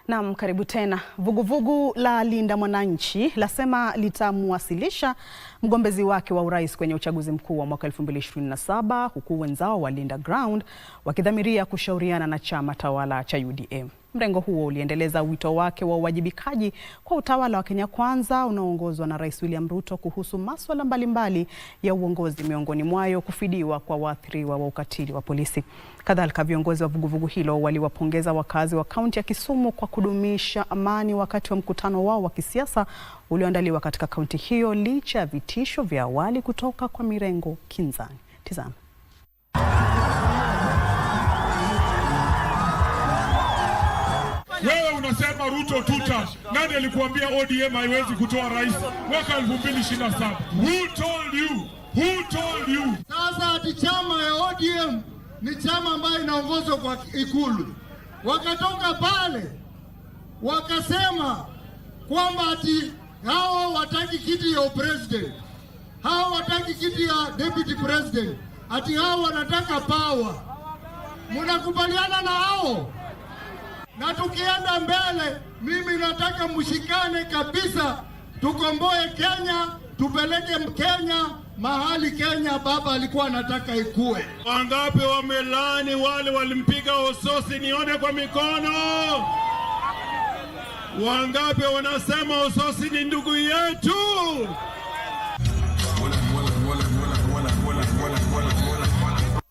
Naam, karibu tena. Vuguvugu la Linda Mwananchi lasema litamwasilisha mgombezi wake wa urais kwenye uchaguzi mkuu wa mwaka 2027 huku wenzao wa Linda Ground wakidhamiria kushauriana na chama tawala cha UDA. Mrengo huo uliendeleza wito wake wa uwajibikaji kwa utawala wa Kenya Kwanza unaoongozwa na Rais William Ruto kuhusu masuala mbalimbali ya uongozi, miongoni mwayo kufidiwa kwa waathiriwa wa ukatili wa polisi. Kadhalika, viongozi wa vuguvugu hilo waliwapongeza wakazi wa kaunti ya Kisumu kwa kudumisha amani wakati wa mkutano wao wa kisiasa ulioandaliwa katika kaunti hiyo licha ya vitisho vya awali kutoka kwa mirengo kinzani. Tazama. Wewe unasema Ruto tuta. Nani alikuambia ODM haiwezi kutoa rais mwaka 2027? Who told you? Who told you? Sasa ati chama ya ODM ni chama ambayo inaongozwa kwa Ikulu. Wakatoka pale wakasema kwamba ati hao wataki kiti ya president, hao wataki kiti ya deputy president, ati hao wanataka power. Mnakubaliana na hao? Na tukienda mbele, mimi nataka mshikane kabisa, tukomboe Kenya, tupeleke Kenya mahali Kenya baba alikuwa anataka ikue. Wangapi wamelani wale walimpiga Ososi? Nione kwa mikono. Wangapi wanasema Ososi ni ndugu yetu?